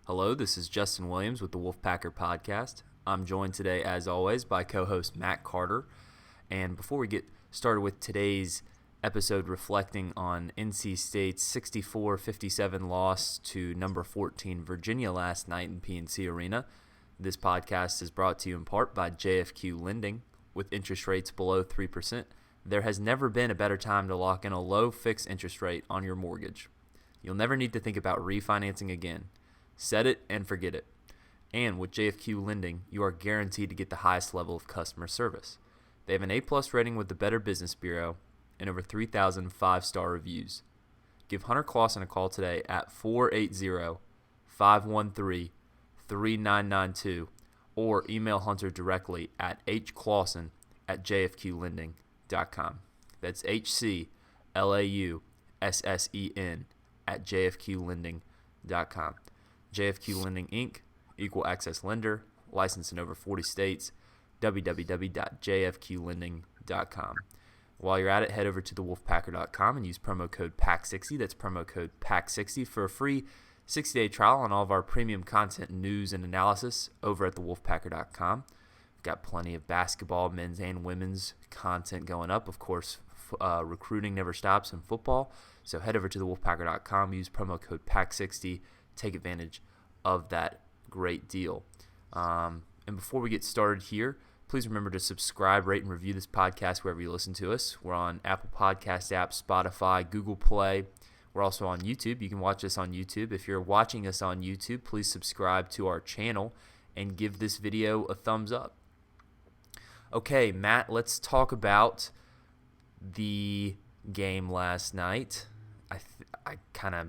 Hello, this is Justin Williams with the Wolfpacker Podcast. I'm joined today, as always, by co-host Matt Carter. And before we get started with today's episode reflecting on NC State's 64-57 loss to number 14 Virginia last night in PNC Arena, this podcast is brought to you in part by JFQ Lending. With interest rates below 3%, there has never been a better time to lock in a low fixed interest rate on your mortgage. You'll never need to think about refinancing again. Set it and forget it. And with JFQ Lending, you are guaranteed to get the highest level of customer service. They have an A-plus rating with the Better Business Bureau and over 3,000 five-star reviews. Give Hunter Clausen a call today at 480-513-3992 or email Hunter directly at hclausen@jfqlending.com. That's HCLAUSSEN at jfqlending.com. JFQ Lending, Inc., Equal Access Lender, licensed in over 40 states, www.jfqlending.com. While you're at it, head over to thewolfpacker.com and use promo code PACK60. That's promo code PACK60 for a free 60-day trial on all of our premium content, news, and analysis over at thewolfpacker.com. We've got plenty of basketball, men's and women's content going up. Of course, recruiting never stops in football. So head over to thewolfpacker.com, use promo code PACK60, take advantage of that great deal. And before we get started here, please remember to subscribe, rate, and review this podcast wherever you listen to us. We're on Apple Podcast app, Spotify, Google Play. We're also on YouTube. You can watch us on YouTube. If you're watching us on YouTube, please subscribe to our channel and give this video a thumbs up. Okay, Matt, let's talk about the game last night. I kind of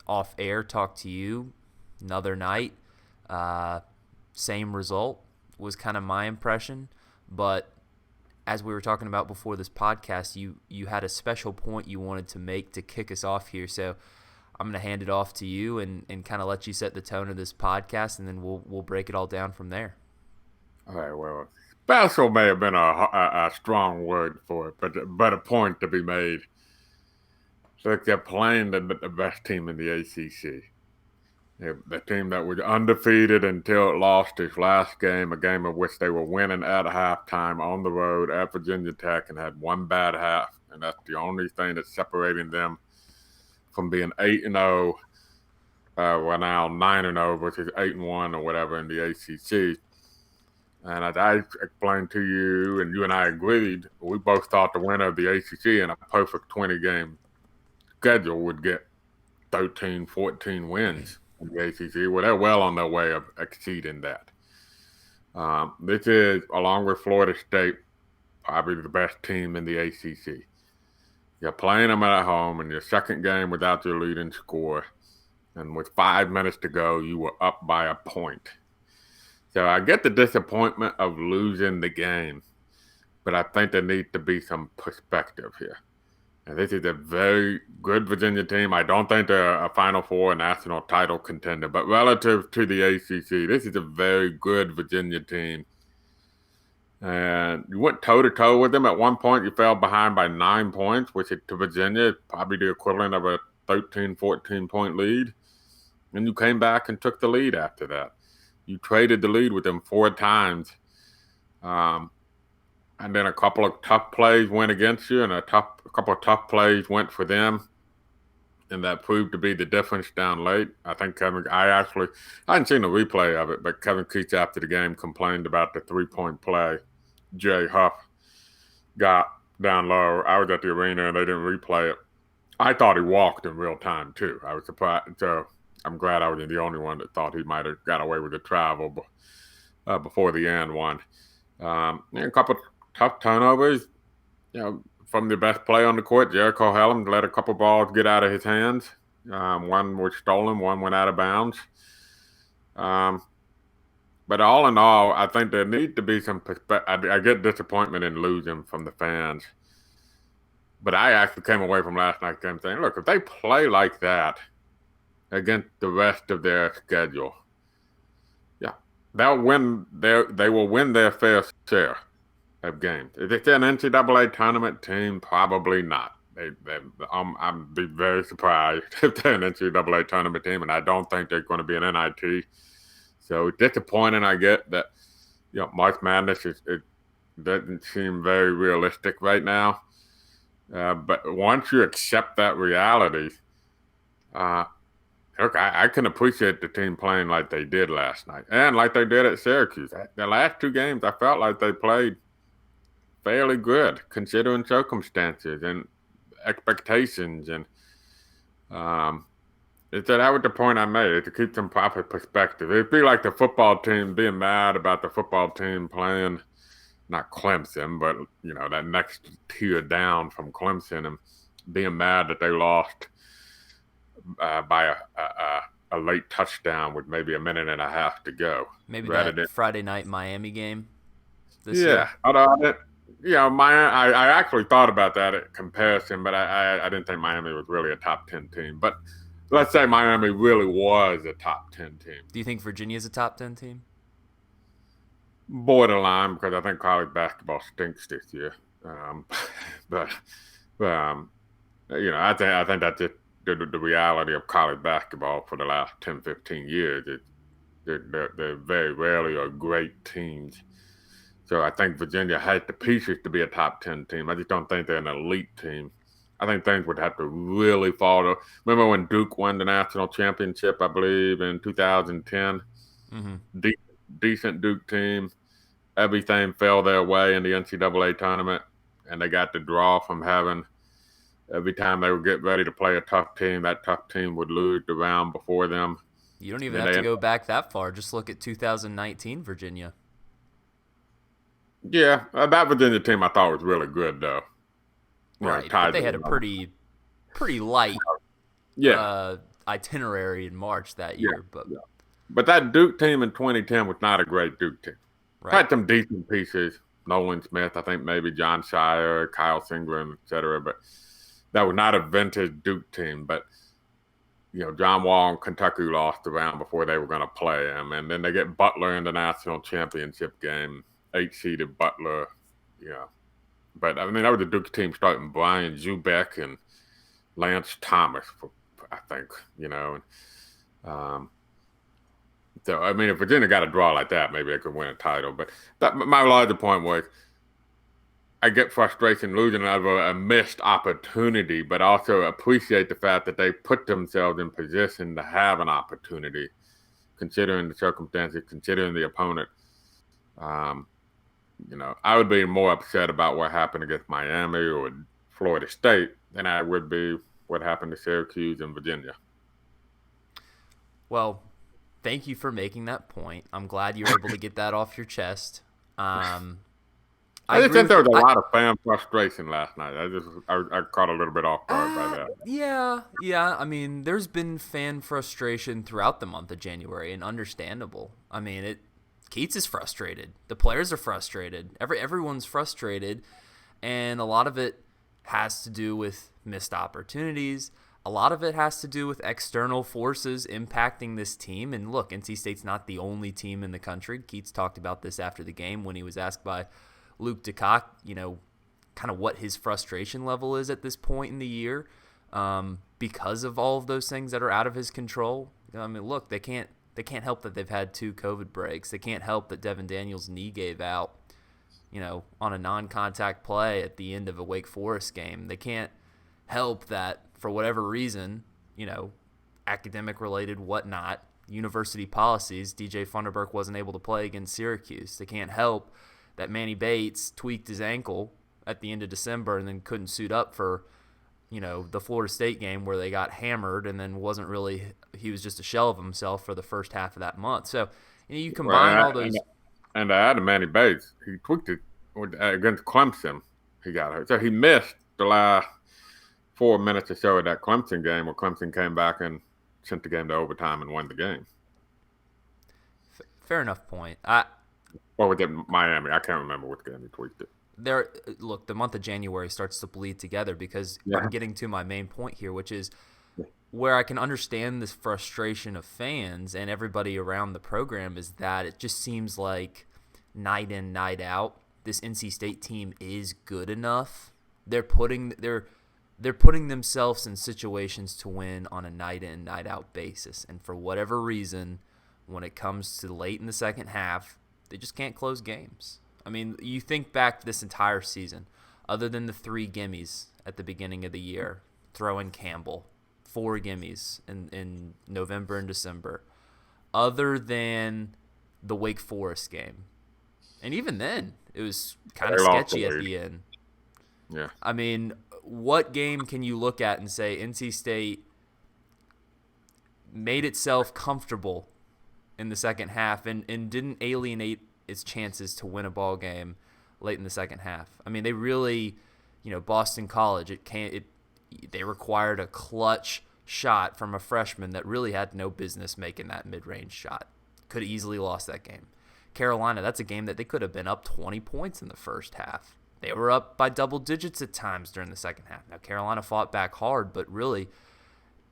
off air talked to you another night. Same result was kind of my impression, but as we were talking about before this podcast, you had a special point you wanted to make to kick us off here, so I'm going to hand it off to you and kind of let you set the tone of this podcast, and then we'll break it all down from there. All right, well, special may have been a strong word for it, but a point to be made. So they're playing the best team in the ACC. The team that was undefeated until it lost its last game, a game of which they were winning at halftime on the road at Virginia Tech and had one bad half, and that's the only thing that's separating them from being 8-0. We're now 9-0 versus 8-1 or whatever in the ACC. And as I explained to you, and you and I agreed, we both thought the winner of the ACC in a perfect 20-game schedule would get 13, 14 wins in the ACC. Well, they're well on their way of exceeding that. This is, along with Florida State, probably the best team in the ACC. You're playing them at home in your second game without your leading scorer. And with 5 minutes to go, you were up by a point. So I get the disappointment of losing the game, but I think there needs to be some perspective here. And this is a very good Virginia team. I don't think they're a Final Four national title contender, but relative to the ACC, this is a very good Virginia team. And you went toe-to-toe with them. At one point, you fell behind by 9 points, which to Virginia is probably the equivalent of a 13, 14-point lead. And you came back and took the lead after that. You traded the lead with them 4 times. And then a couple of tough plays went against you, and a couple of tough plays went for them. And that proved to be the difference down late. I think I hadn't seen the replay of it, but Kevin Keats after the game complained about the 3-point play Jay Huff got down low. I was at the arena and they didn't replay it. I thought he walked in real time too. I was surprised. So I'm glad I was the only one that thought he might have got away with the travel before the end one. And a couple tough turnovers, from the best play on the court. Jericho Hellum let a couple balls get out of his hands. One was stolen, one went out of bounds. But all in all, I think there needs to be some perspective. I get disappointment in losing from the fans. But I actually came away from last night's game saying, look, if they play like that against the rest of their schedule, they'll win. They will win their fair share of games. Is it an NCAA tournament team? Probably not. I'd be very surprised if they're an NCAA tournament team, and I don't think they're going to be an NIT. So it's disappointing, I get that. March Madness it doesn't seem very realistic right now. But once you accept that reality, look, I can appreciate the team playing like they did last night and like they did at Syracuse. The last two games, I felt like they played fairly good considering circumstances and expectations. And that was the point I made, to keep some proper perspective. It'd be like the football team being mad about the football team playing, not Clemson, but, that next tier down from Clemson, and being mad that they lost by a late touchdown with maybe a minute and a half to go. Maybe that Friday night Miami game this year. I actually thought about that at comparison, but I didn't think Miami was really a top 10 team. But let's say Miami really was a top 10 team. Do you think Virginia's a top 10 team? Borderline, because I think college basketball stinks this year. I think that's just the reality of college basketball for the last 10, 15 years. They're very rarely are great teams. So I think Virginia has the pieces to be a top 10 team. I just don't think they're an elite team. I think things would have to really fall. Remember when Duke won the national championship, I believe, in 2010? Mm-hmm. Decent Duke team. Everything fell their way in the NCAA tournament, and they got the draw from having every time they would get ready to play a tough team, that tough team would lose the round before them. You don't even have to go back that far. Just look at 2019 Virginia. Yeah, that Virginia team I thought was really good, though. Right, but they had a pretty light itinerary in March that year. But that Duke team in 2010 was not a great Duke team. Right. Had some decent pieces. Nolan Smith, I think maybe John Shire, Kyle Singler, et cetera. But that was not a vintage Duke team. But, John Wall and Kentucky lost the round before they were going to play him. And then they get Butler in the national championship game, 8-seeded Butler, But, that was a Duke team starting Brian Zubeck and Lance Thomas, I think, So, if Virginia got a draw like that, maybe they could win a title. But my larger point was, I get frustration losing over a missed opportunity, but also appreciate the fact that they put themselves in position to have an opportunity, considering the circumstances, considering the opponent. I would be more upset about what happened against Miami or Florida State than I would be what happened to Syracuse and Virginia. Well, thank you for making that point. I'm glad you were able to get that off your chest. I just think there was a lot of fan frustration last night. I caught a little bit off guard by that. Yeah. There's been fan frustration throughout the month of January, and understandable. Keats is frustrated. The players are frustrated. Everyone's frustrated, and a lot of it has to do with missed opportunities. A lot of it has to do with external forces impacting this team. And look, NC State's not the only team in the country. Keats talked about this after the game when he was asked by Luke DeCock, kind of what his frustration level is at this point in the year because of all of those things that are out of his control. Look, they can't help that they've had 2 COVID breaks. They can't help that Devin Daniels' knee gave out, on a non-contact play at the end of a Wake Forest game. They can't help that for whatever reason, academic-related, whatnot, university policies, DJ Funderburk wasn't able to play against Syracuse. They can't help that Manny Bates tweaked his ankle at the end of December and then couldn't suit up for, the Florida State game where they got hammered and then he was just a shell of himself for the first half of that month. So, you combine all those. And I had Manny Bates. He tweaked it against Clemson. He got hurt. So he missed the last 4 minutes or so of that Clemson game where Clemson came back and sent the game to overtime and won the game. Fair enough point. Or was it Miami? I can't remember which game he tweaked it. Look, the month of January starts to bleed together because I'm getting to my main point here, which is where I can understand this frustration of fans and everybody around the program is that it just seems like night in, night out, this NC State team is good enough. They're they're putting themselves in situations to win on a night in, night out basis. And for whatever reason, when it comes to late in the second half, they just can't close games. I mean, you think back this entire season, other than the 3 gimmies at the beginning of the year, throw in Campbell, 4 gimmies in November and December, other than the Wake Forest game. And even then, it was kind of sketchy at the end. Yeah. I mean, what game can you look at and say NC State made itself comfortable in the second half and didn't alienate its chances to win a ball game late in the second half? I mean, they really, Boston College, they required a clutch shot from a freshman that really had no business making that mid-range shot. Could have easily lost that game. Carolina, that's a game that they could have been up 20 points in the first half. They were up by double digits at times during the second half. Now, Carolina fought back hard, but really,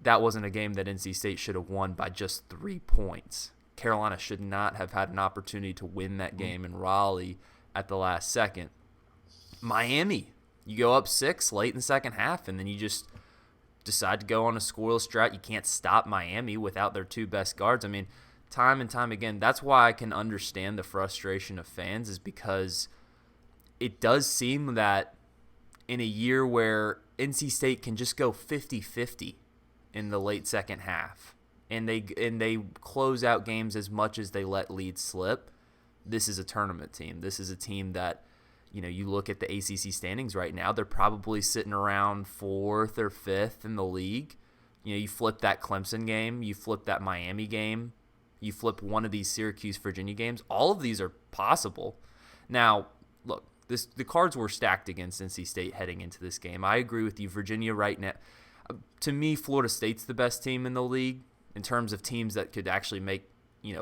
that wasn't a game that NC State should have won by just 3 points. Carolina should not have had an opportunity to win that game in Raleigh at the last second. Miami, you go up 6 late in the second half, and then you just decide to go on a scoreless drought. You can't stop Miami without their 2 best guards. I mean, time and time again, that's why I can understand the frustration of fans, is because it does seem that in a year where NC State can just go 50-50 in the late second half, and they close out games as much as they let leads slip, this is a tournament team. This is a team that, you look at the ACC standings right now, they're probably sitting around 4th or 5th in the league. You flip that Clemson game, you flip that Miami game, you flip one of these Syracuse-Virginia games. All of these are possible. Now, look, the cards were stacked against NC State heading into this game. I agree with you. Virginia right now, to me, Florida State's the best team in the league in terms of teams that could actually make,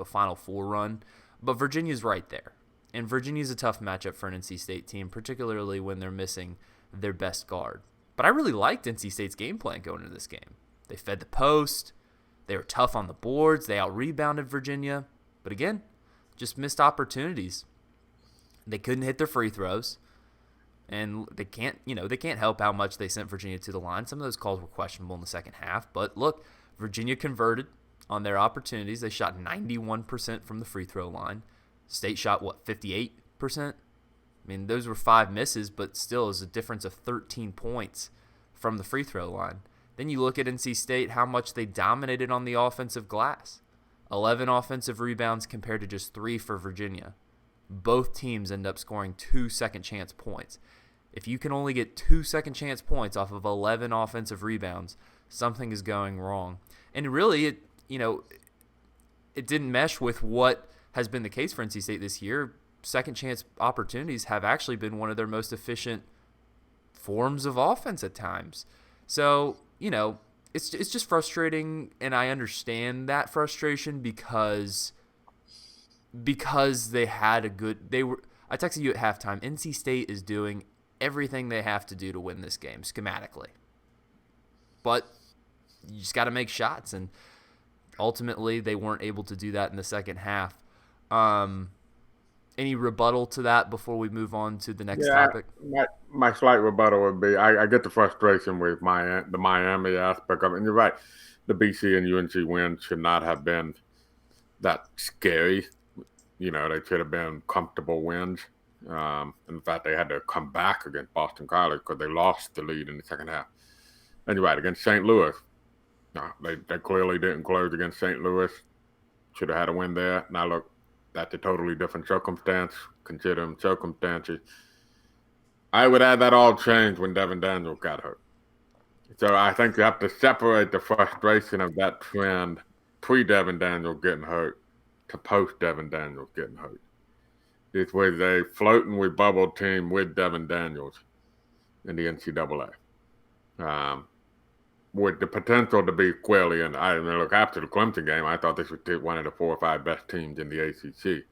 Final Four run. But Virginia's right there. And Virginia's a tough matchup for an NC State team, particularly when they're missing their best guard. But I really liked NC State's game plan going into this game. They fed the post. They were tough on the boards. They out-rebounded Virginia. But again, just missed opportunities. They couldn't hit their free throws. And they can't help how much they sent Virginia to the line. Some of those calls were questionable in the second half. But look, Virginia converted on their opportunities. They shot 91% from the free throw line. State shot, 58%? I mean, those were 5 misses, but still is a difference of 13 points from the free throw line. Then you look at NC State, how much they dominated on the offensive glass. 11 offensive rebounds compared to just 3 for Virginia. Both teams end up scoring 2 second-chance points. If you can only get 2 second-chance points off of 11 offensive rebounds, something is going wrong. And really, it didn't mesh with what has been the case for NC State this year. Second-chance opportunities have actually been one of their most efficient forms of offense at times. So, it's just frustrating, and I understand that frustration because they had I texted you at halftime, NC State is doing everything they have to do to win this game schematically. But you just got to make shots, and ultimately they weren't able to do that in the second half. Any rebuttal to that before we move on to the next topic? My slight rebuttal would be I get the frustration with the Miami aspect of it. And you're right, the BC and UNC wins should not have been that scary. They should have been comfortable wins. In fact, they had to come back against Boston College because they lost the lead in the second half. And you're right, against St. Louis, no, they clearly didn't close against St. Louis. Should have had a win there. Now, look, that's a totally different circumstance, considering circumstances. I would add that all changed when Devin Daniels got hurt. So I think you have to separate the frustration of that trend pre-Devin Daniels getting hurt to post-Devin Daniels getting hurt. This was a floating with bubble team with Devin Daniels in the NCAA. With the potential to be squarely in. Look, after the Clemson game, I thought this was one of the 4 or 5 best teams in the ACC.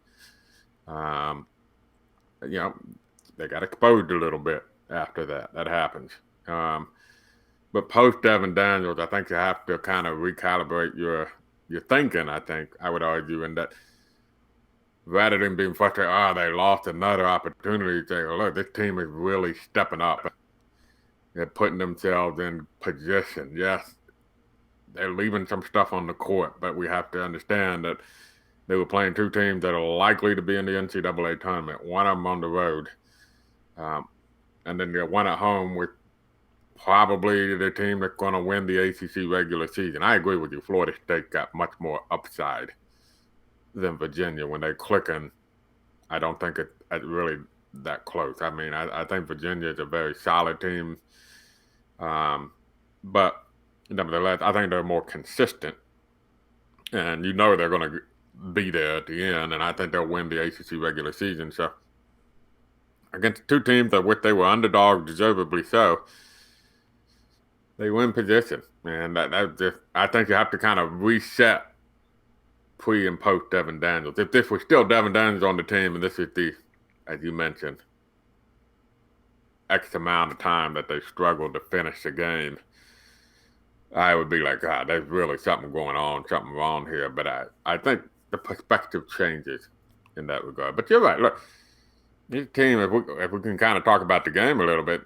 They got exposed a little bit after that. That happens. But post Devin Daniels, I think you have to kind of recalibrate your thinking, I think, I would argue, in that rather than being frustrated, they lost another opportunity, say, look, this team is really stepping up. They're putting themselves in position. Yes, they're leaving some stuff on the court, but we have to understand that they were playing two teams that are likely to be in the NCAA tournament, one of them on the road. And then the one at home with probably the team that's going to win the ACC regular season. I agree with you. Florida State got much more upside than Virginia. When they're clicking, I don't think it's really that close. I mean, I think Virginia is a very solid team. But nevertheless, I think they're more consistent. And they're going to be there at the end. And I think they'll win the ACC regular season. So against two teams that they were underdogs, deservedly so, they win position. And I think you have to kind of reset pre and post Devin Daniels. If this was still Devin Daniels on the team, and this is as you mentioned, X amount of time that they struggled to finish the game, I would be like, God, there's really something going on, something wrong here. But I think the perspective changes in that regard. But you're right. Look, this team, if we can kind of talk about the game a little bit,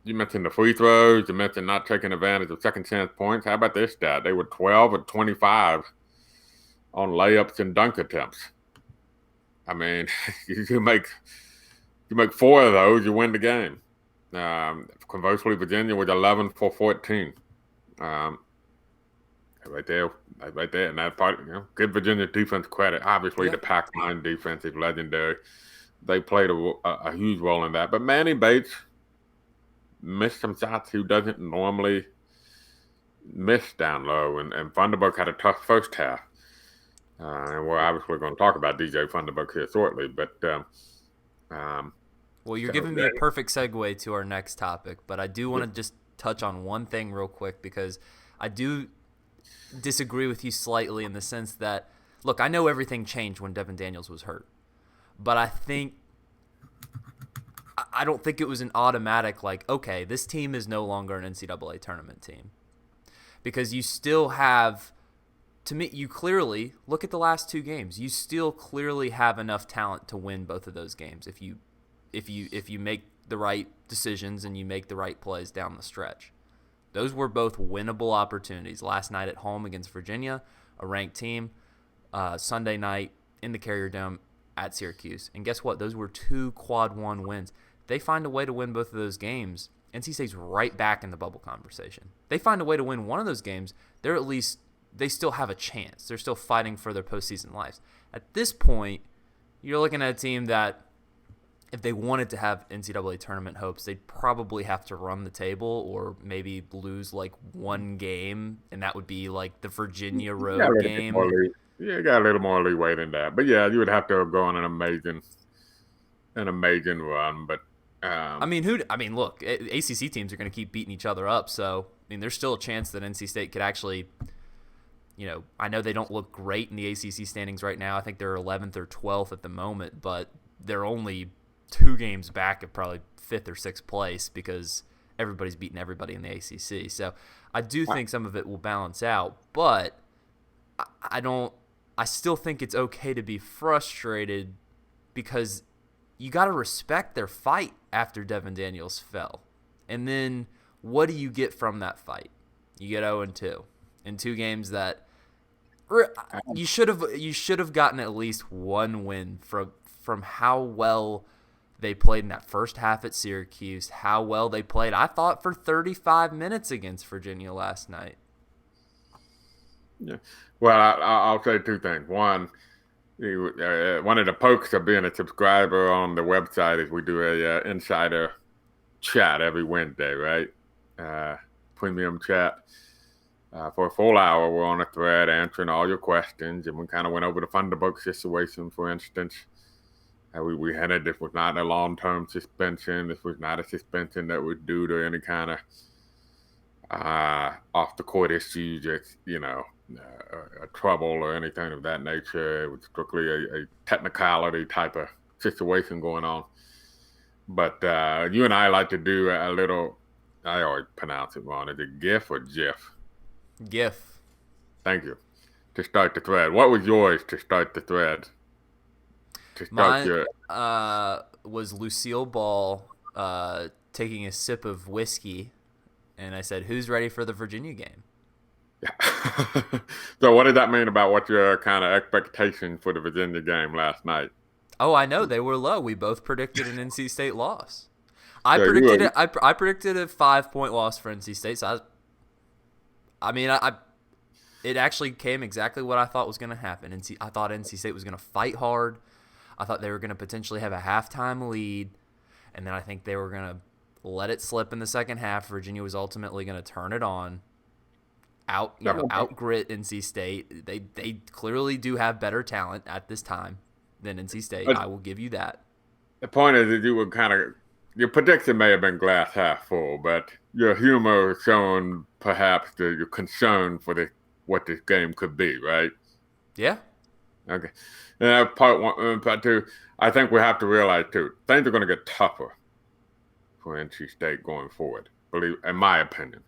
you mentioned the free throws. You mentioned not taking advantage of second chance points. How about this stat? They were 12 of 25 on layups and dunk attempts. I mean, you make 4 of those, you win the game. Conversely, Virginia was 11 for 14. Right there, and that part, give Virginia defense credit. Obviously, the Pac-9 defense is legendary. They played a huge role in that. But Manny Bates missed some shots he doesn't normally miss down low, and Funderburk had a tough first half. And we're obviously going to talk about DJ Funderburk here shortly, but well, you're giving me a perfect segue to our next topic, but I do want to just touch on one thing real quick, because I do disagree with you slightly in the sense that, look, I know everything changed when Devin Daniels was hurt, but I don't think it was an automatic, like, okay, this team is no longer an NCAA tournament team. Because you still have, to me, you clearly, look at the last 2 games, you still clearly have enough talent to win both of those games if you make the right decisions and you make the right plays down the stretch. Those were both winnable opportunities. Last night at home against Virginia, a ranked team. Sunday night in the Carrier Dome at Syracuse. And guess what? Those were 2 quad 1 wins. They find a way to win both of those games, NC State's right back in the bubble conversation. They find a way to win one of those games, they still have a chance. They're still fighting for their postseason lives. At this point, you're looking at a team that, if they wanted to have NCAA tournament hopes, they'd probably have to run the table or maybe lose like 1 game, and that would be like the Virginia road game. You got a little more leeway than that. But yeah, you would have to go on an amazing run. But look, ACC teams are going to keep beating each other up. So, there's still a chance that NC State could actually, I know they don't look great in the ACC standings right now. I think they're 11th or 12th at the moment, but they're only 2 games back of probably 5th or 6th place because everybody's beating everybody in the ACC. So I do think some of it will balance out, but I still think it's okay to be frustrated because you got to respect their fight after Devin Daniels fell. And then what do you get from that fight? You get 0-2 in 2 games that you should have gotten at least 1 win from how well they played in that first half at Syracuse, how well they played, I thought, for 35 minutes against Virginia last night. Yeah. Well, I'll say 2 things. One of the perks of being a subscriber on the website is we do a insider chat every Wednesday, right? Premium chat. For a full hour, we're on a thread answering all your questions, and we kind of went over the Funderburk situation, for instance. We hinted this was not a long-term suspension. This was not a suspension that was due to any kind of off-the-court issues, a trouble or anything of that nature. It was strictly a technicality type of situation going on. But you and I like to do a little, I always pronounce it wrong. Is it GIF or GIF? GIF. Thank you. To start the thread. What was yours to start the thread? Mine was Lucille Ball taking a sip of whiskey and I said, "Who's ready for the Virginia game?" So what did that mean about what your kind of expectation for the Virginia game last night? Oh, I know they were low. We both predicted an NC State loss. I So predicted it. I predicted a 5-point loss for NC State. So it actually came exactly what I thought was going to happen. I thought NC State was going to fight hard. I thought they were going to potentially have a halftime lead, and then I think they were going to let it slip in the second half. Virginia was ultimately going to turn it on, outgrit NC State. They clearly do have better talent at this time than NC State. I will give you that. The point is that you were your prediction may have been glass half full, but your humor showing perhaps your concern for what this game could be, right? Yeah. Okay. Part one, part two. I think we have to realize too, things are going to get tougher for NC State going forward. In my opinion,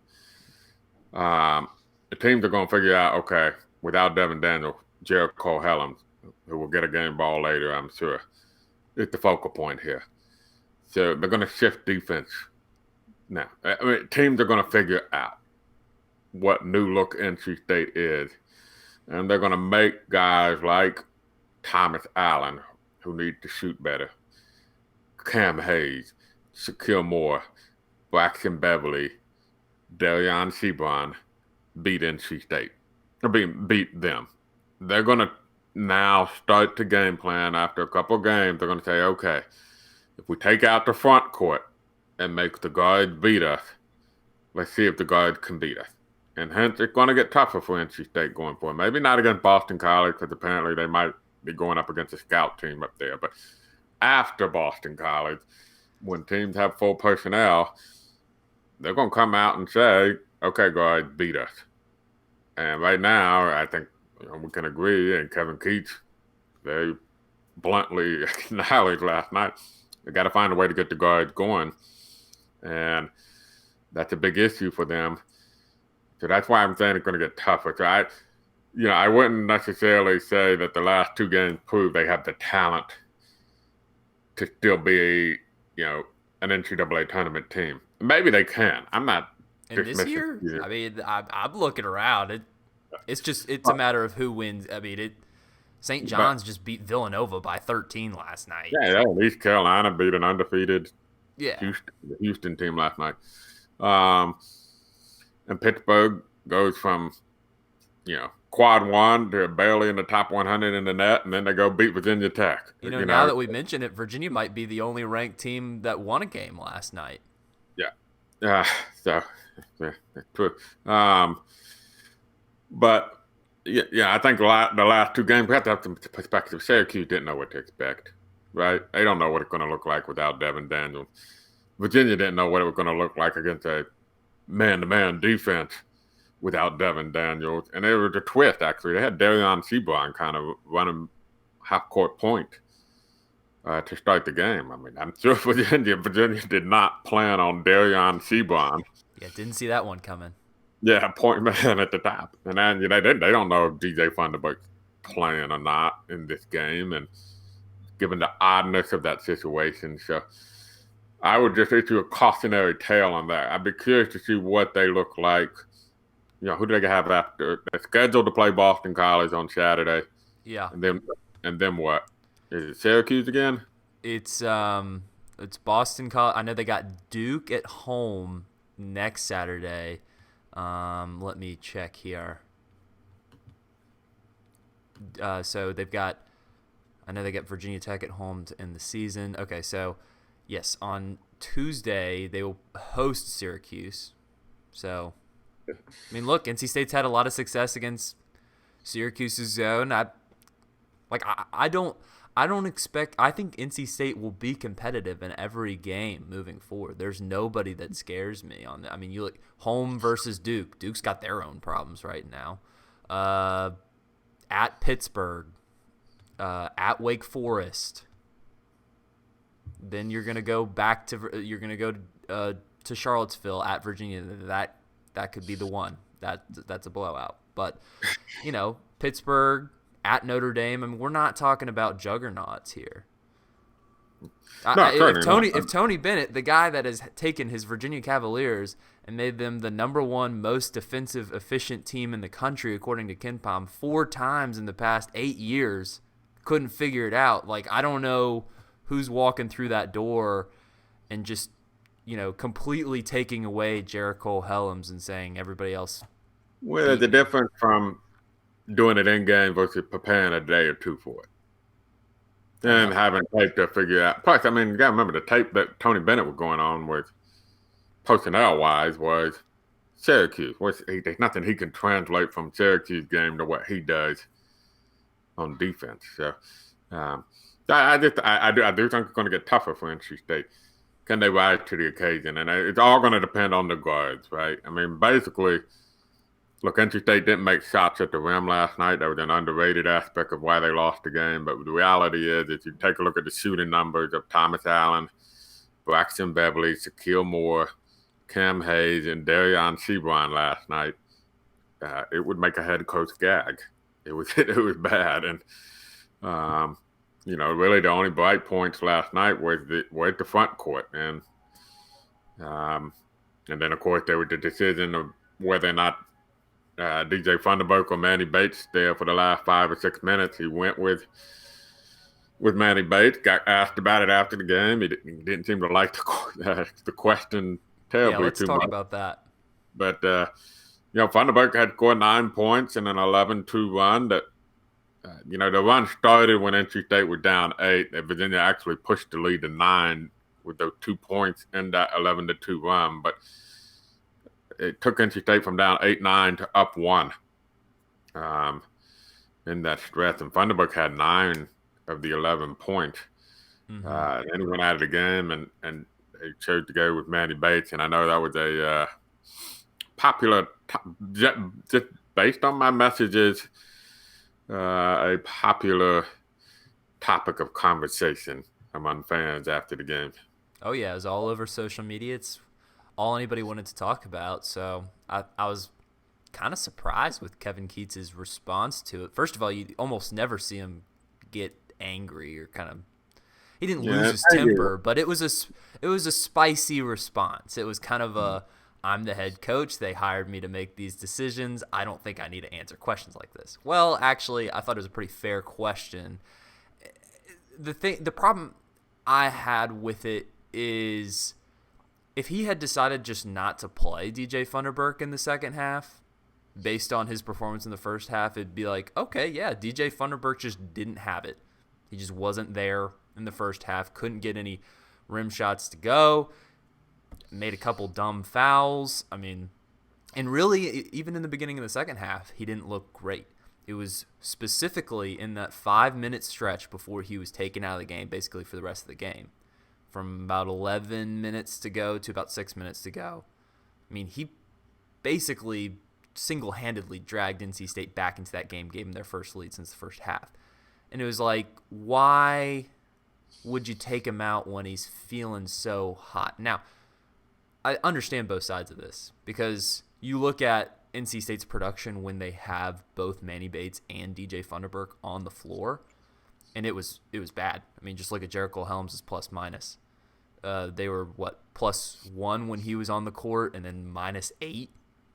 the teams are going to figure out, okay, without Devin Daniel, Jericho Helms, who will get a game ball later, I'm sure, is the focal point here. So they're going to shift defense now. Teams are going to figure out what new look NC State is, and they're going to make guys like Thomas Allen, who need to shoot better, Cam Hayes, Shaquille Moore, Braxton Beverly, Darion Sebron, beat NC State. Beat them. They're going to now start the game plan after a couple of games. They're going to say, okay, if we take out the front court and make the guards beat us, let's see if the guards can beat us. And hence, it's going to get tougher for NC State going forward. Maybe not against Boston College, because apparently they might be going up against a scout team up there. But after Boston College, when teams have full personnel, they're going to come out and say, okay, guys, beat us. And right now, I think we can agree, and Kevin Keats very bluntly acknowledged last night, they got to find a way to get the guards going. And that's a big issue for them. So that's why I'm saying it's going to get tougher. So I wouldn't necessarily say that the last two games prove they have the talent to still be, an NCAA tournament team. Maybe they can. I'm not. And this year, I mean, I'm looking around. It's a matter of who wins. I mean, St. John's just beat Villanova by 13 last night. Yeah, East Carolina beat an undefeated Houston team last night. And Pittsburgh goes from, quad one to barely in the top 100 in the net, and then they go beat Virginia Tech. Now that we mention it, Virginia might be the only ranked team that won a game last night. Yeah. So that's true. But I think the last two games, we have to have some perspective. Syracuse didn't know what to expect, right? They don't know what it's going to look like without Devin Daniels. Virginia didn't know what it was going to look like against a man-to-man defense without Devin Daniels. And it was a twist, actually. They had Darion Sebron kind of running half-court point to start the game. I mean, I'm sure Virginia did not plan on Darion Sebron. Yeah, didn't see that one coming. Yeah, point man at the top. And then they don't know if DJ Thunderberg's playing or not in this game, and given the oddness of that situation. So I would just issue a cautionary tale on that. I'd be curious to see what they look like. Who do they have after? They're scheduled to play Boston College on Saturday. Yeah. And then what? Is it Syracuse again? It's Boston College. I know they got Duke at home next Saturday. Let me check here. So they got Virginia Tech at home to end the season. Okay, so yes, on Tuesday they will host Syracuse. So, I mean, look, NC State's had a lot of success against Syracuse's zone. I think NC State will be competitive in every game moving forward. There's nobody that scares me on that. I mean, you look home versus Duke. Duke's got their own problems right now. At Pittsburgh, at Wake Forest. Then you're gonna go to Charlottesville at Virginia. That could be the one. That's a blowout. But Pittsburgh. At Notre Dame, I mean, we're not talking about juggernauts here. If Tony Bennett, the guy that has taken his Virginia Cavaliers and made them the number one most defensive efficient team in the country, according to KenPom, 4 times in the past 8 years. Couldn't figure it out. Like, I don't know who's walking through that door and just, completely taking away Jericho Helms and saying everybody else. Well, the difference from doing it in game versus preparing a day or two for it. And having tape to figure out. Plus, I mean, you got to remember the tape that Tony Bennett was going on with personnel-wise was Syracuse. There's nothing he can translate from Syracuse game to what he does on defense. So, I do think it's going to get tougher for NC State. Can they rise to the occasion? And it's all going to depend on the guards, right? I mean, basically, look, NC State didn't make shots at the rim last night. That was an underrated aspect of why they lost the game. But the reality is, if you take a look at the shooting numbers of Thomas Allen, Braxton Beverly, Shaquille Moore, Cam Hayes, and Darion Sebron last night, it would make a head coach gag. It was bad. And, really the only bright points last night were at the front court. And then, of course, there was the decision of whether or not DJ Funderburk or Manny Bates there for the last 5 or 6 minutes. He went with Manny Bates, got asked about it after the game. He didn't seem to like the question terribly too much. Yeah, let's talk about that. But, Funderburk had scored 9 points and an 11-2 run that, the run started when NC State was down 8. And Virginia actually pushed the lead to 9 with those 2 points in that 11-2 run. But it took NC State from down 8-9 to up 1 in that stretch. And Funderburk had 9 of the 11 points. Mm-hmm. And he went out of the game and he chose to go with Manny Bates. And I know that was a popular, just based on my messages, a popular topic of conversation among fans after the game. Oh, yeah. It was all over social media. It's all anybody wanted to talk about. So I was kind of surprised with Kevin Keats' response to it. First of all, you almost never see him get angry or kind of – he didn't lose his temper, but it was a spicy response. It was kind of a – I'm the head coach. They hired me to make these decisions. I don't think I need to answer questions like this. Well, actually, I thought it was a pretty fair question. The problem I had with it is if he had decided just not to play DJ Funderburk in the second half based on his performance in the first half, it'd be like, okay, yeah, DJ Funderburk just didn't have it. He just wasn't there in the first half, couldn't get any rim shots to go. Made a couple dumb fouls. I mean, and really, even in the beginning of the second half, he didn't look great. It was specifically in that 5-minute stretch before he was taken out of the game, basically for the rest of the game. From about 11 minutes to go to about 6 minutes to go. I mean, he basically single-handedly dragged NC State back into that game, gave them their first lead since the first half. And it was like, why would you take him out when he's feeling so hot? Now, I understand both sides of this because you look at NC State's production when they have both Manny Bates and DJ Funderburk on the floor, and it was bad. I mean, just look at Jericho Helms' plus-minus. They were, +1 when he was on the court and then -8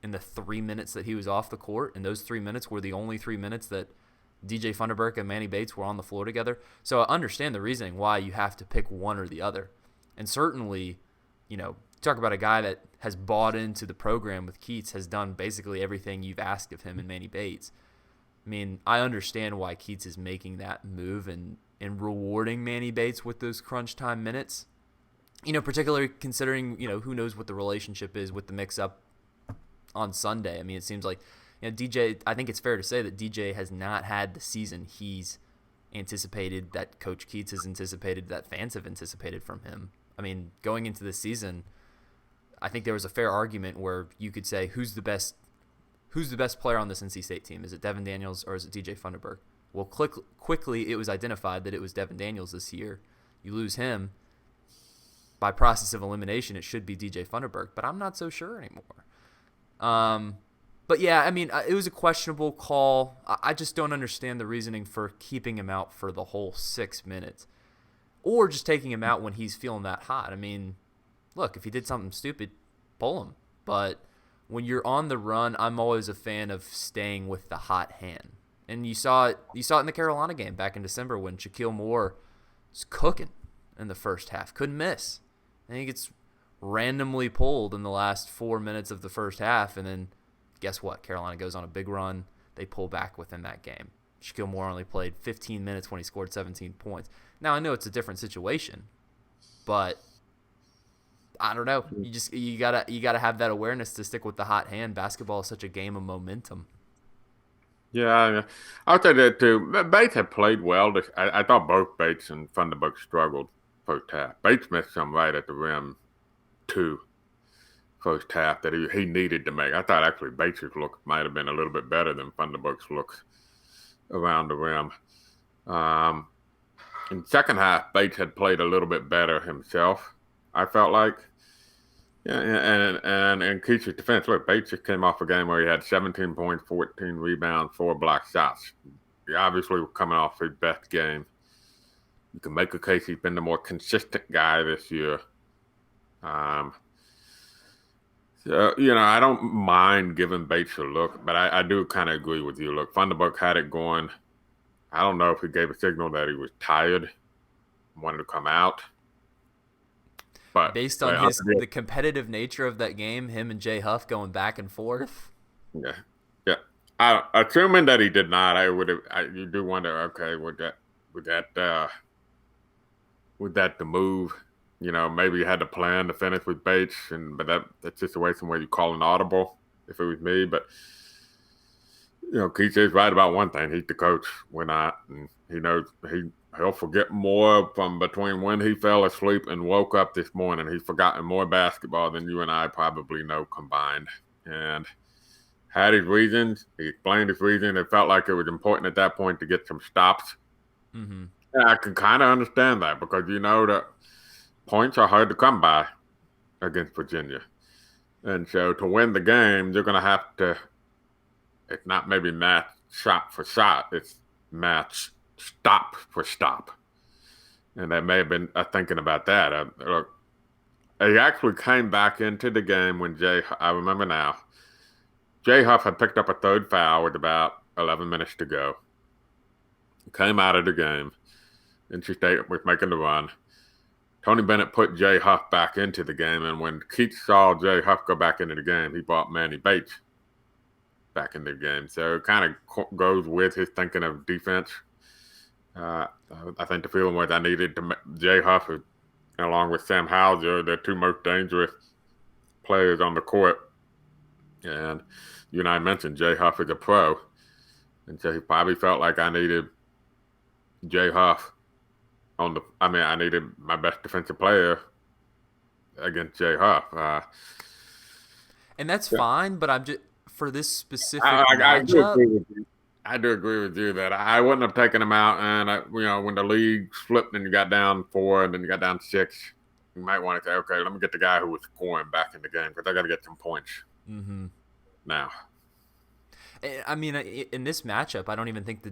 in the 3 minutes that he was off the court, and those 3 minutes were the only 3 minutes that DJ Funderburk and Manny Bates were on the floor together. So I understand the reasoning why you have to pick one or the other. And certainly, talk about a guy that has bought into the program with Keats, has done basically everything you've asked of him in Manny Bates. I mean, I understand why Keats is making that move and rewarding Manny Bates with those crunch time minutes. Particularly considering, who knows what the relationship is with the mix-up on Sunday. I mean, it seems like, DJ, I think it's fair to say that DJ has not had the season he's anticipated, that Coach Keats has anticipated, that fans have anticipated from him. I mean, going into this season, I think there was a fair argument where you could say who's the best player on this NC State team? Is it Devin Daniels or is it DJ Funderburk? Well, quickly it was identified that it was Devin Daniels this year. You lose him, by process of elimination, it should be DJ Funderburk, but I'm not so sure anymore. But yeah, I mean, it was a questionable call. I just don't understand the reasoning for keeping him out for the whole 6 minutes, or just taking him out when he's feeling that hot. I mean, look, if he did something stupid, pull him. But when you're on the run, I'm always a fan of staying with the hot hand. And you saw it in the Carolina game back in December when Shaquille Moore was cooking in the first half, couldn't miss. And he gets randomly pulled in the last 4 minutes of the first half, and then guess what? Carolina goes on a big run. They pull back within that game. Shaquille Moore only played 15 minutes when he scored 17 points. Now I know it's a different situation, but I don't know. You gotta have that awareness to stick with the hot hand. Basketball is such a game of momentum. Yeah, I'll say that too. Bates had played well. I thought both Bates and Thunderberg struggled first half. Bates missed some right at the rim, too, first half that he needed to make. I thought actually Bates' look might have been a little bit better than Thunderberg's looks around the rim. In the second half, Bates had played a little bit better himself, I felt like. Yeah, and in Keith's defense, look, Bates just came off a game where he had 17 points, 14 rebounds, 4 block shots. He obviously was coming off his best game. You can make a case he's been the more consistent guy this year. So, I don't mind giving Bates a look, but I do kind of agree with you. Look, Thunderberg had it going. I don't know if he gave a signal that he was tired, wanted to come out. But based on the competitive nature of that game, him and Jay Huff going back and forth. Yeah. Assuming that he did not, you do wonder. Okay, would that the move? Maybe you had to plan to finish with Bates, but that's a situation where you call an audible. If it was me, but Keith is right about one thing. He's the coach. We're not, and he knows he'll forget more from between when he fell asleep and woke up this morning. He's forgotten more basketball than you and I probably know combined. And had his reasons. He explained his reason. It felt like it was important at that point to get some stops. Mm-hmm. And I can kind of understand that because that points are hard to come by against Virginia. And so to win the game, you're going to have to, it's not maybe match shot for shot. It's match stop for stop. And that may have been thinking about that. Look, he actually came back into the game when I remember now, Jay Huff had picked up a third foul with about 11 minutes to go. He came out of the game. NC State was making the run. Tony Bennett put Jay Huff back into the game, and when Keith saw Jay Huff go back into the game, he brought Manny Bates back into the game. So it kind of goes with his thinking of defense. I think the feeling was I needed to Jay Huff, along with Sam Hauser, the two most dangerous players on the court. And you and I mentioned Jay Huff is a pro. And so he probably felt like I needed Jay Huff I needed my best defensive player against Jay Huff. And that's fine, but I'm just, for this specific matchup. I do agree with you that I wouldn't have taken him out. And, when the league flipped and you got down 4 and then you got down 6, you might want to say, okay, let me get the guy who was scoring back in the game because I got to get some points now. I mean, in this matchup, I don't even think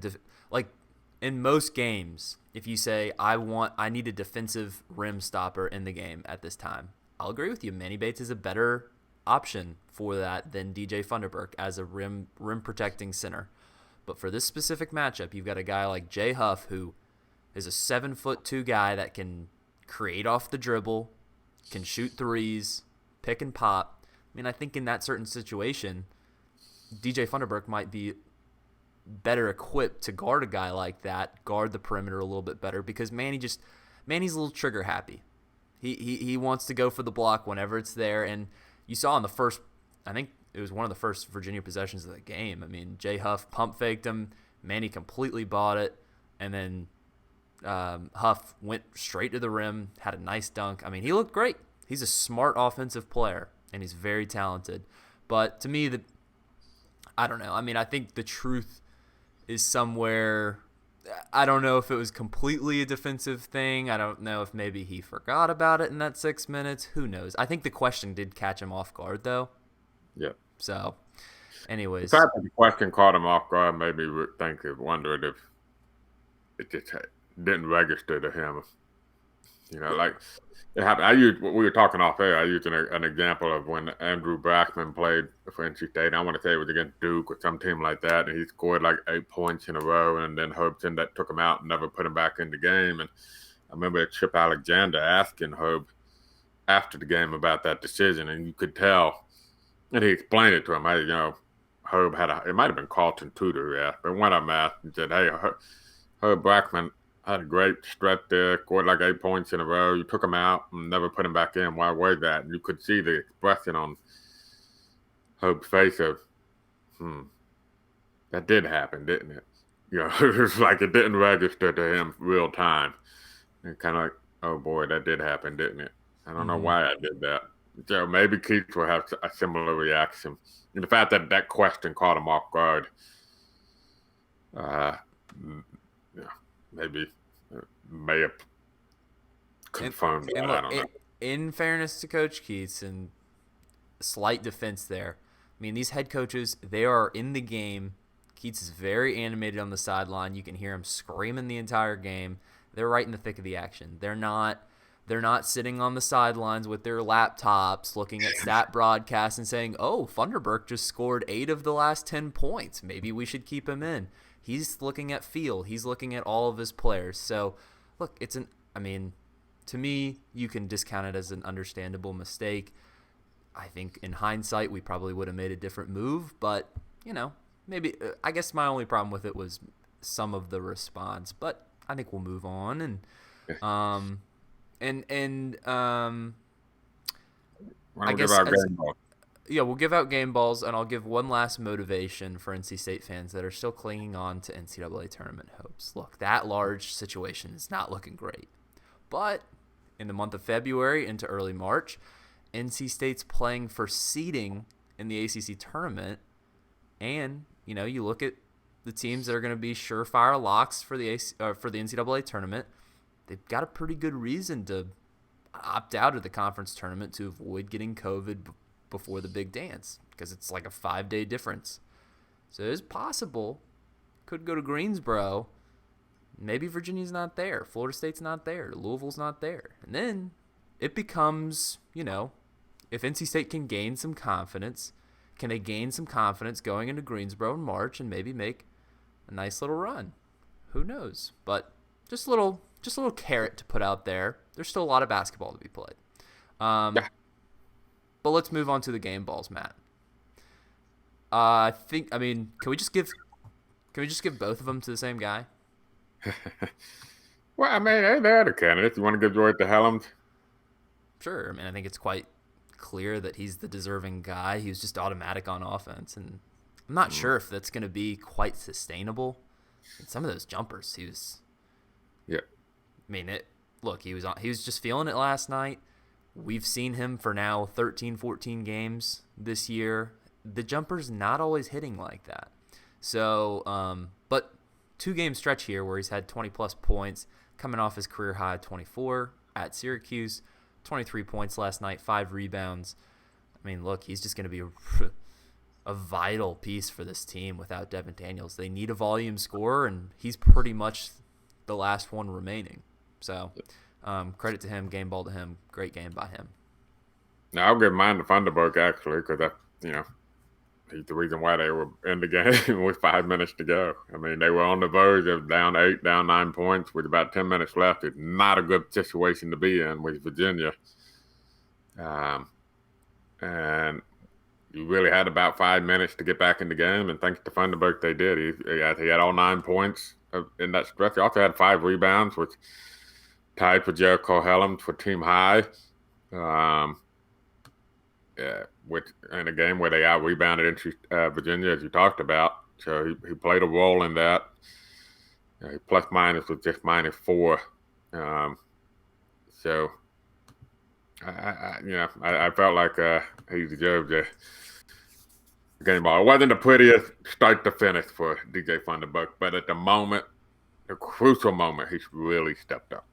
in most games, if you say I need a defensive rim stopper in the game at this time, I'll agree with you. Manny Bates is a better option for that than DJ Thunderberg as a rim protecting center. But for this specific matchup, you've got a guy like Jay Huff who is a 7'2" guy that can create off the dribble, can shoot threes, pick and pop. I mean, I think in that certain situation, DJ Thunderberg might be better equipped to guard a guy like that, guard the perimeter a little bit better because Manny's a little trigger happy. He wants to go for the block whenever it's there, and you saw in the first, I think it was one of the first Virginia possessions of the game. I mean, Jay Huff pump faked him, Manny completely bought it, and then Huff went straight to the rim, had a nice dunk. I mean, he looked great. He's a smart offensive player, and he's very talented. But to me, I don't know. I mean, I think the truth is somewhere. I don't know if it was completely a defensive thing. I don't know if maybe he forgot about it in that 6 minutes. Who knows? I think the question did catch him off guard, though. Yeah. So, anyways. The fact that the question caught him off guard made me wondered if it just didn't register to him. Like it happened. We were talking off air. I used an example of when Andrew Brackman played for NC State. I want to say it was against Duke or some team like that, and he scored like 8 points in a row, and then Herb Sendek took him out and never put him back in the game. And I remember Chip Alexander asking Herb after the game about that decision, and you could tell, and he explained it to him. Herb it might have been Carlton Tudor, yeah, but one of them asked and said, "Hey, Herb Brackman had a great stretch there, scored like 8 points in a row. You took him out and never put him back in. Why was that?" And you could see the expression on Herb's face of, that did happen, didn't it? It was like it didn't register to him real time. And kind of like, oh boy, that did happen, didn't it? I don't know why I did that. So maybe Keith will have a similar reaction. And the fact that question caught him off guard, maybe may have confirmed that. I don't know. In fairness to Coach Keats, and slight defense there, I mean, these head coaches, they are in the game. Keats is very animated on the sideline. You can hear him screaming the entire game. They're right in the thick of the action. They're not sitting on the sidelines with their laptops looking at stat broadcasts and saying, "Oh, Funderburk just scored 8 of the last 10 points. Maybe we should keep him in." He's looking at feel. He's looking at all of his players. So, look, to me, you can discount it as an understandable mistake. I think in hindsight, we probably would have made a different move, but, maybe I guess my only problem with it was some of the response, but I think we'll move on. And I guess we'll give out game balls, and I'll give one last motivation for NC State fans that are still clinging on to NCAA tournament hopes. Look, that large situation is not looking great, but in the month of February into early March, NC State's playing for seeding in the ACC tournament, and you look at the teams that are going to be surefire locks for the NCAA tournament. They've got a pretty good reason to opt out of the conference tournament to avoid getting COVID before the big dance, because it's like a 5-day difference. So it's possible. Could go to Greensboro. Maybe Virginia's not there. Florida State's not there. Louisville's not there. And then it becomes, if NC State can gain some confidence, can they gain some confidence going into Greensboro in March and maybe make a nice little run? Who knows? But just a little carrot to put out there. There's still a lot of basketball to be played. But let's move on to the game balls, Matt. Can we just give both of them to the same guy? Well, they're the candidates. You want to give Joy to Helms? Sure. I think it's quite clear that he's the deserving guy. He was just automatic on offense, and I'm not sure if that's going to be quite sustainable. Some of those jumpers, he was. Yeah. He was just feeling it last night. We've seen him for now 13, 14 games this year. The jumper's not always hitting like that. So, but 2-game stretch here where he's had 20-plus points, coming off his career high 24 at Syracuse, 23 points last night, 5 rebounds. He's just going to be a vital piece for this team without Devin Daniels. They need a volume scorer, and he's pretty much the last one remaining. So, credit to him, game ball to him, great game by him. Now, I'll give mine to Funderburk, actually, because he's the reason why they were in the game with 5 minutes to go. They were on the verge of down 8, down 9 points with about 10 minutes left. It's not a good situation to be in with Virginia. And you really had about 5 minutes to get back in the game, and thanks to Funderburk, they did. He had all 9 points in that stretch. He also had 5 rebounds, which tied for Jericho Helms for team high. In a game where they out-rebounded Virginia, as you talked about. So he played a role in that. Plus-minus was just -4. So I felt like he deserved a game ball. It wasn't the prettiest start to finish for DJ Funderburk, but at the moment, the crucial moment, he's really stepped up.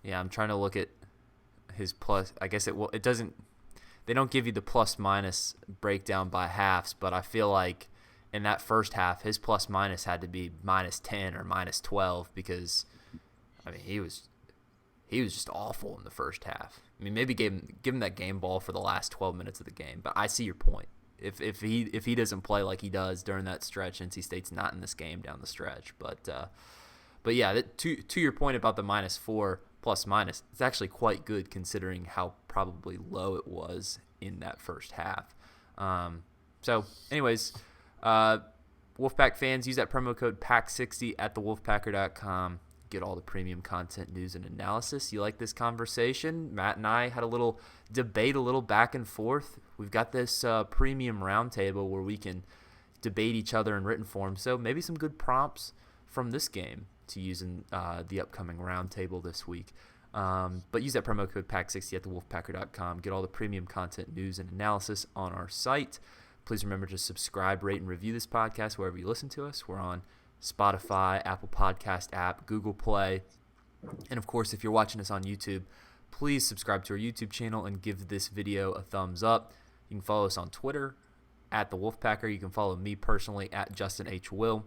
Yeah, I'm trying to look at his plus. I guess it doesn't. They don't give you the plus-minus breakdown by halves, but I feel like in that first half, his plus-minus had to be -10 or -12 because, he he was just awful in the first half. I mean, maybe give him that game ball for the last 12 minutes of the game. But I see your point. If he doesn't play like he does during that stretch, NC State's not in this game down the stretch. But yeah, to your point about the -4 plus minus, it's actually quite good considering how probably low it was in that first half. So, anyways, Wolfpack fans, use that promo code PACK60 at thewolfpacker.com. Get all the premium content, news, and analysis. You like this conversation? Matt and I had a little debate, a little back and forth. We've got this premium roundtable where we can debate each other in written form. So maybe some good prompts from this game to use in the upcoming roundtable this week. But use that promo code PACK60 at thewolfpacker.com. Get all the premium content, news, and analysis on our site. Please remember to subscribe, rate, and review this podcast wherever you listen to us. We're on Spotify, Apple Podcast app, Google Play. And, of course, if you're watching us on YouTube, please subscribe to our YouTube channel and give this video a thumbs up. You can follow us on Twitter at The Wolfpacker. You can follow me personally at Justin H. Will.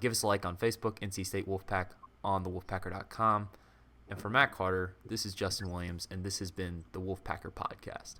Give us a like on Facebook, NC State Wolfpack on thewolfpacker.com. And for Matt Carter, this is Justin Williams, and this has been the Wolfpacker Podcast.